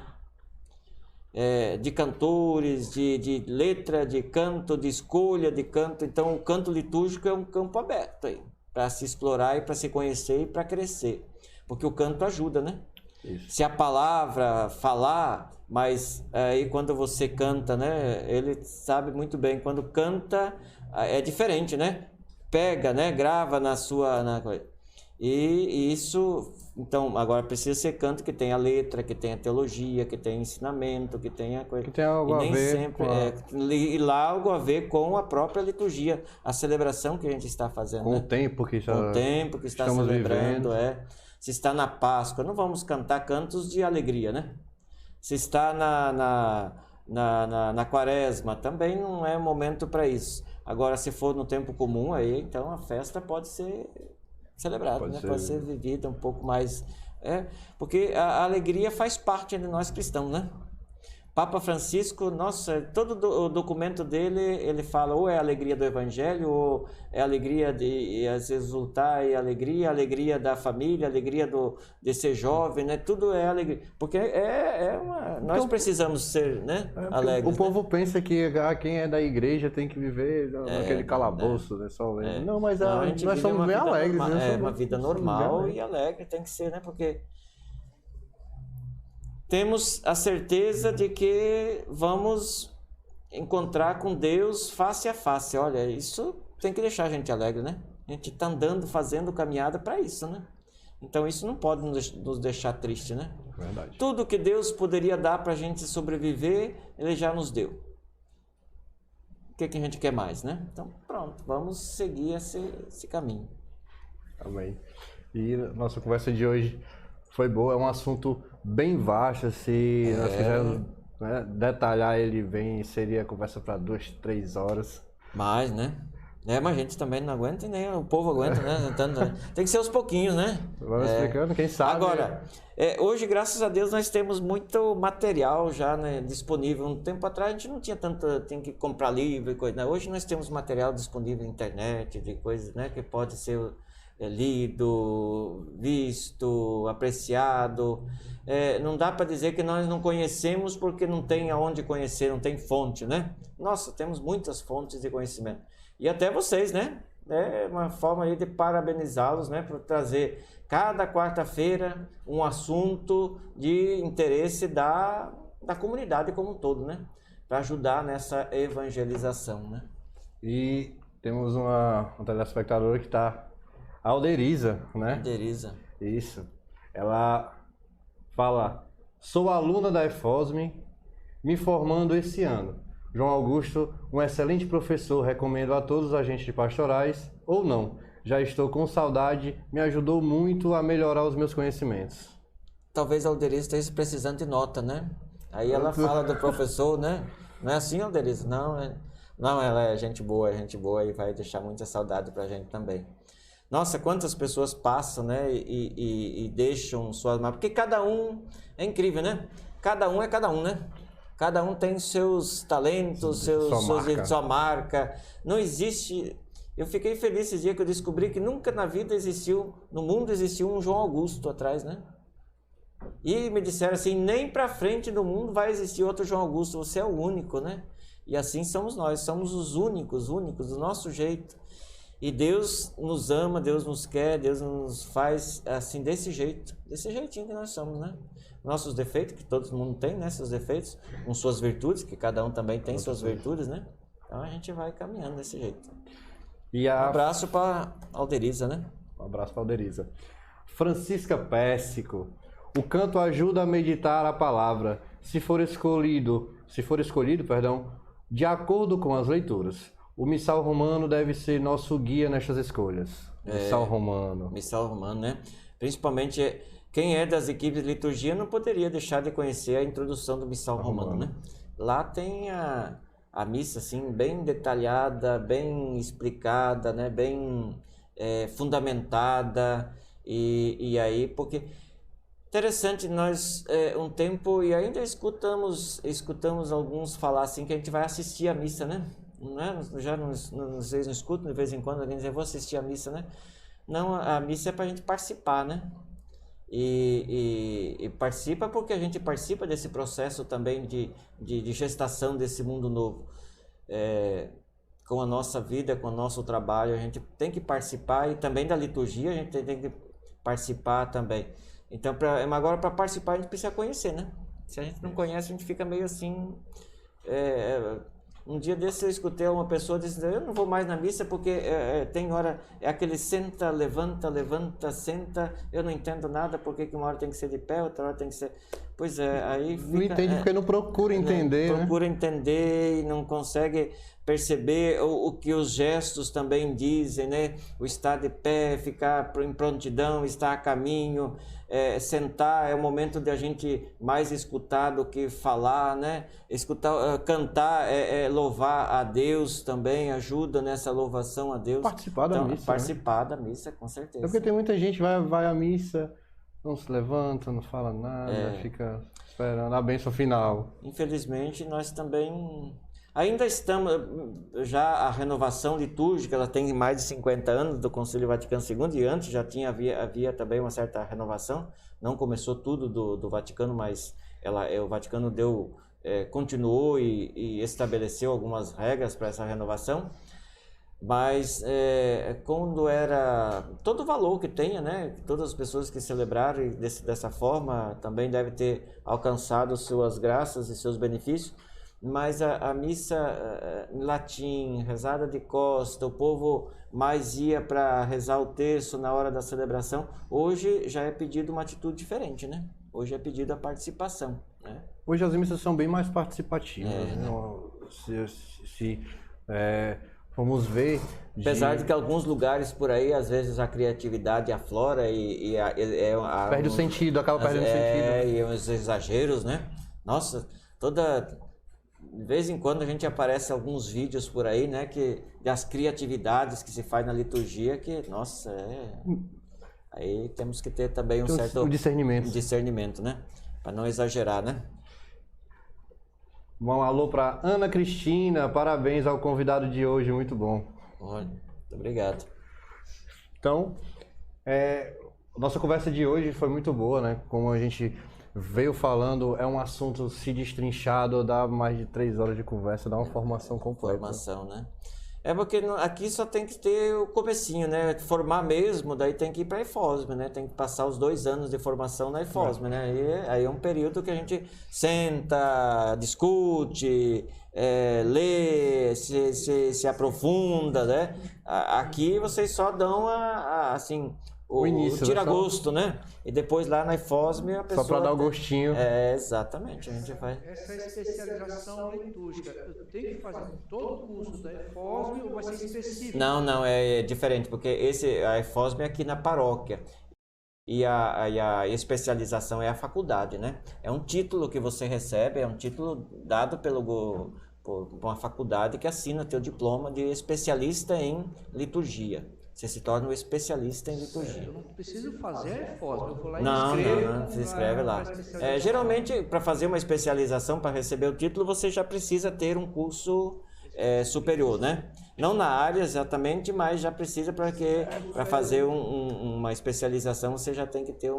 De cantores, de letra de canto, de escolha de canto. Então, o canto litúrgico é um campo aberto aí, para se explorar e para se conhecer e para crescer, porque o canto ajuda, né? Isso. Se a palavra falar, mas aí quando você canta, né? Ele sabe muito bem, quando canta é diferente, né? Pega, né? Grava e isso, então, agora precisa ser canto que tenha letra, que tenha teologia, que tenha ensinamento, que tenha coisa. Que tenha algo e nem a ver sempre e lá algo a ver com a própria liturgia, a celebração que a gente está fazendo. Com né? o tempo que está celebrando, Se está na Páscoa, não vamos cantar cantos de alegria, né? Se está na quaresma, também não é momento para isso. Agora, se for no tempo comum, aí então a festa pode ser celebrada, né? Pode ser vivida um pouco mais... porque a alegria faz parte de nós cristãos, né? Papa Francisco, nossa, todo o documento dele, ele fala ou é a alegria do Evangelho, ou é a alegria de exultar, e a alegria da família, a alegria de ser jovem, né? Tudo é alegria, porque nós então, precisamos ser, né, alegres. O povo pensa que quem é da igreja tem que viver naquele calabouço, né? Só não, mas nós somos bem alegres. É uma vida normal e alegre, tem que ser, né? Porque temos a certeza de que vamos encontrar com Deus face a face. Olha, isso tem que deixar a gente alegre, né? A gente está andando, fazendo caminhada para isso, né? Então isso não pode nos deixar triste, né? Verdade. Tudo que Deus poderia dar para a gente sobreviver, Ele já nos deu. O que a gente quer mais, né? Então pronto, vamos seguir esse caminho. Amém. E nossa conversa de hoje foi boa, é um assunto bem vasto, se nós quisermos, né, detalhar ele bem, seria conversa para 2, 3 horas. Mais, né? Mas a gente também não aguenta, nem o povo aguenta, né? Tem que ser aos pouquinhos, né? Vamos explicando, quem sabe. Agora, hoje, graças a Deus, nós temos muito material já, né, disponível. Um tempo atrás a gente não tinha tanto, tem que comprar livro e coisa, né? Hoje nós temos material disponível na internet, de coisas, né, que pode ser lido, visto, apreciado. Não dá para dizer que nós não conhecemos porque não tem aonde conhecer, não tem fonte, né? Nossa, temos muitas fontes de conhecimento. E até vocês, né? É uma forma aí de parabenizá-los, né? Por trazer cada quarta-feira um assunto de interesse da comunidade como um todo, né? Para ajudar nessa evangelização, né? E temos uma telespectadora que está... A Alderiza, né? Alderiza. Isso. Ela fala: sou aluna da EFOSM, me formando esse ano. João Augusto, um excelente professor, recomendo a todos os agentes de pastorais, ou não. Já estou com saudade, me ajudou muito a melhorar os meus conhecimentos. Talvez a Alderiza esteja precisando de nota, né? Aí ela fala do professor, né? Não é assim, Alderiza? Não, ela é gente boa e vai deixar muita saudade pra gente também. Nossa, quantas pessoas passam, né, e deixam suas marcas, porque cada um é incrível, né? Cada um é cada um, né? Cada um tem seus talentos, sua marca. Não existe... Eu fiquei feliz esse dia que eu descobri que nunca na vida no mundo existiu um João Augusto atrás, né? E me disseram assim, nem pra frente do mundo vai existir outro João Augusto, você é o único, né? E assim somos nós, somos os únicos, do nosso jeito. E Deus nos ama, Deus nos quer, Deus nos faz assim, desse jeitinho que nós somos, né? Nossos defeitos, que todo mundo tem, né? Seus defeitos, com suas virtudes, que cada um também tem suas virtudes, né? Então a gente vai caminhando desse jeito. Um abraço para Alderiza, né? Um abraço para Alderiza. Francisca Péssico. O canto ajuda a meditar a palavra, se for escolhido, de acordo com as leituras. O missal romano deve ser nosso guia nestas escolhas. Missal romano. Missal romano, né? Principalmente quem é das equipes de liturgia não poderia deixar de conhecer a introdução do missal romano, né? Lá tem a missa assim bem detalhada, bem explicada, né? Bem fundamentada e aí porque interessante, nós um tempo e ainda escutamos alguns falar assim que a gente vai assistir a missa, né? Não é? Vocês não escutam de vez em quando alguém dizer, vou assistir a missa, né? Não, a missa é para a gente participar, né? E participa porque a gente participa desse processo também de gestação desse mundo novo. Com a nossa vida, com o nosso trabalho, a gente tem que participar e também da liturgia a gente tem que participar também. Então, agora para participar a gente precisa conhecer, né? Se a gente não conhece, a gente fica meio assim... Um dia desse eu escutei uma pessoa dizendo, eu não vou mais na missa porque tem hora, aquele senta, levanta, senta, eu não entendo nada, porque que uma hora tem que ser de pé, outra hora tem que ser... Pois é, aí Não fica, entende porque não procura entender, né? procura entender e não consegue perceber o que os gestos também dizem, né? O estar de pé, ficar em prontidão, estar a caminho, sentar é o momento de a gente mais escutar do que falar, né? Escutar, cantar, louvar a Deus também, ajuda nessa louvação a Deus. Participar da missa, Participar da missa, com certeza. É porque tem muita gente que vai à missa, não se levanta, não fala nada, fica esperando a bênção final. Infelizmente, nós também ainda estamos, já a renovação litúrgica, ela tem mais de 50 anos do Concílio Vaticano II, e antes já havia também uma certa renovação, não começou tudo do Vaticano, mas o Vaticano continuou e estabeleceu algumas regras para essa renovação. Mas quando era todo o valor que tenha, né? Todas as pessoas que celebraram dessa forma também devem ter alcançado suas graças e seus benefícios. Mas a missa em latim, rezada de costa, o povo mais ia para rezar o terço na hora da celebração. Hoje já é pedido uma atitude diferente, né? Hoje é pedido a participação, né? Hoje as missas são bem mais participativas, né? Vamos ver. Apesar de que alguns lugares por aí, às vezes a criatividade aflora perde o sentido, acaba perdendo o sentido. E os exageros, né? Nossa, de vez em quando a gente aparece alguns vídeos por aí, né? Das criatividades que se faz na liturgia, que, nossa, aí temos que ter também um certo discernimento, né? Para não exagerar, né? Um alô para Ana Cristina, parabéns ao convidado de hoje, muito bom. Olha, muito obrigado. Então, nossa conversa de hoje foi muito boa, né? Como a gente veio falando, é um assunto se destrinchado, dá mais de 3 horas de conversa, dá uma formação completa. Formação, né? É porque aqui só tem que ter o comecinho, né? Formar mesmo, daí tem que ir para a EFOSM, né? Tem que passar os 2 anos de formação na EFOSM, né? E aí é um período que a gente senta, discute, lê, se aprofunda, né? Aqui vocês só dão assim... O início, tira-gosto, né? E depois lá na EFOSM a pessoa... Só para dar o gostinho. Exatamente, a gente vai... Essa especialização litúrgica, eu tenho que fazer todo o curso da EFOSM ou vai ser específico? Não, é diferente, porque a EFOSM é aqui na paróquia. E a especialização é a faculdade, né? É um título que você recebe, é um título dado por uma faculdade que assina teu diploma de especialista em liturgia. Você se torna um especialista em liturgia. Eu não preciso fazer a EFOSM, eu vou lá e Não, você escreve lá. Geralmente, para fazer uma especialização, para receber o título, você já precisa ter um curso superior, né? Não na área exatamente, mas já precisa para fazer uma especialização, você já tem que ter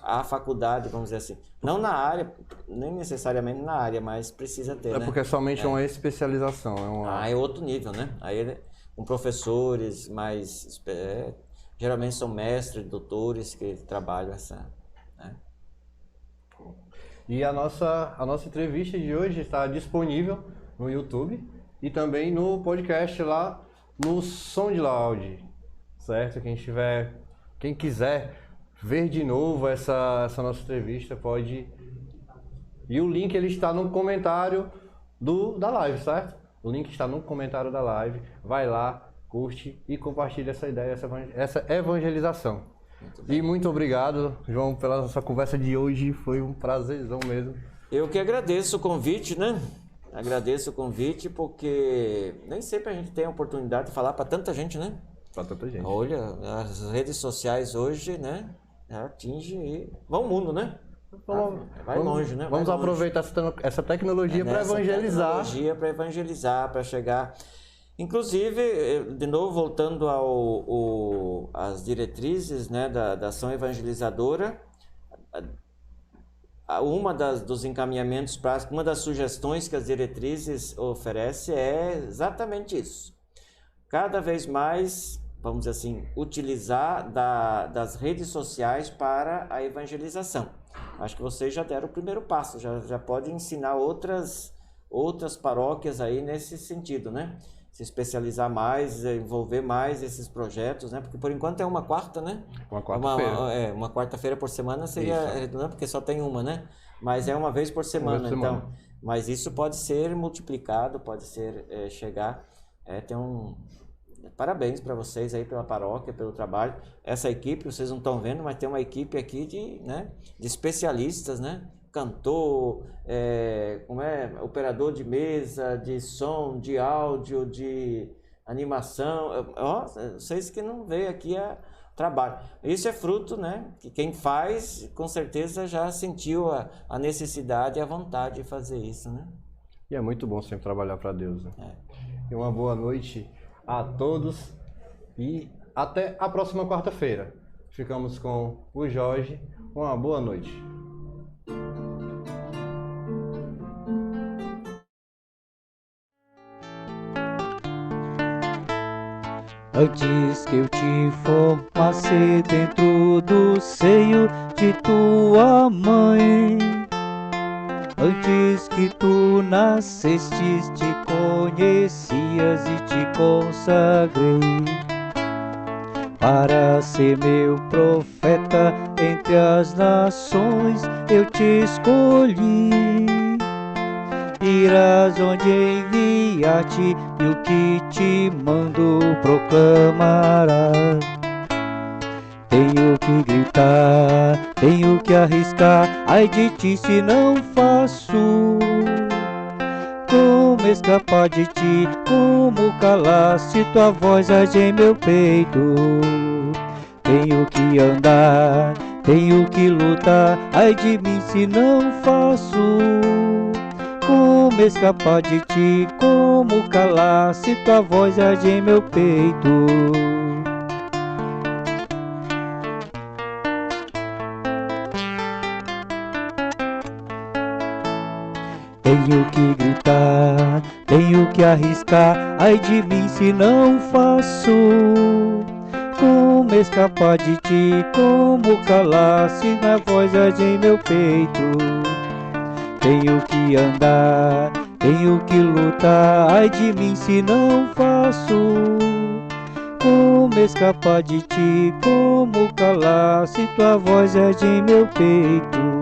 a faculdade, vamos dizer assim. Não na área, nem necessariamente na área, mas precisa ter, né? Porque é somente uma especialização. É outro nível, né? Aí com professores, geralmente são mestres, doutores que trabalham essa... Né? E a nossa entrevista de hoje está disponível no YouTube e também no podcast lá no SoundCloud, certo? Quem quiser ver de novo essa nossa entrevista pode... E o link ele está no comentário da live, certo? O link está no comentário da live. Vai lá, curte e compartilha essa ideia, essa evangelização. Muito obrigado, João, pela nossa conversa de hoje. Foi um prazerzão mesmo. Eu que agradeço o convite, né? Agradeço o convite porque nem sempre a gente tem a oportunidade de falar para tanta gente, né? Para tanta gente. Olha, as redes sociais hoje, né? Atinge o mundo, né? Vai longe, né? Vamos aproveitar essa tecnologia para evangelizar. Para evangelizar, para chegar. Inclusive, de novo, voltando às diretrizes, né, da ação evangelizadora, dos encaminhamentos práticos, uma das sugestões que as diretrizes oferecem é exatamente isso. Cada vez mais, vamos dizer assim, utilizar das redes sociais para a evangelização. Acho que vocês já deram o primeiro passo, já pode ensinar outras paróquias aí nesse sentido, né? Se especializar mais, envolver mais esses projetos, né? Porque por enquanto é uma quarta, né? Uma quarta-feira. Uma quarta-feira por semana seria redundante, porque só tem uma, né? Mas é uma vez por semana, Uma vez por então. Mas isso pode ser multiplicado, pode ser chegar. Parabéns para vocês aí pela paróquia, pelo trabalho. Essa equipe, vocês não estão vendo, mas tem uma equipe aqui de especialistas, né? Cantor, operador de mesa, de som, de áudio, de animação. Vocês que não veem aqui trabalho. Isso é fruto, né? Que quem faz, com certeza já sentiu a necessidade e a vontade de fazer isso, né? E é muito bom sempre trabalhar para Deus, né? E uma boa noite a todos e até a próxima quarta-feira. Ficamos com o Jorge. Uma boa noite. Antes que eu te formasse dentro do seio de tua mãe, antes que tu nascestes, te conhecias e te consagrei para ser meu profeta entre as nações. Eu te escolhi. Irás onde enviar-te, e o que te mando proclamarás. Tenho que gritar, tenho que arriscar, ai de ti se não faço. Como escapar de ti, como calar se tua voz arde em meu peito? Tenho que andar, tenho que lutar, ai de mim se não faço. Como escapar de ti, como calar se tua voz arde em meu peito? Tenho que gritar, tenho que arriscar, ai de mim se não faço. Como escapar de ti, como calar se minha voz arde em meu peito? Tenho que andar, tenho que lutar, ai de mim se não faço. Como escapar de ti, como calar se tua voz arde em meu peito?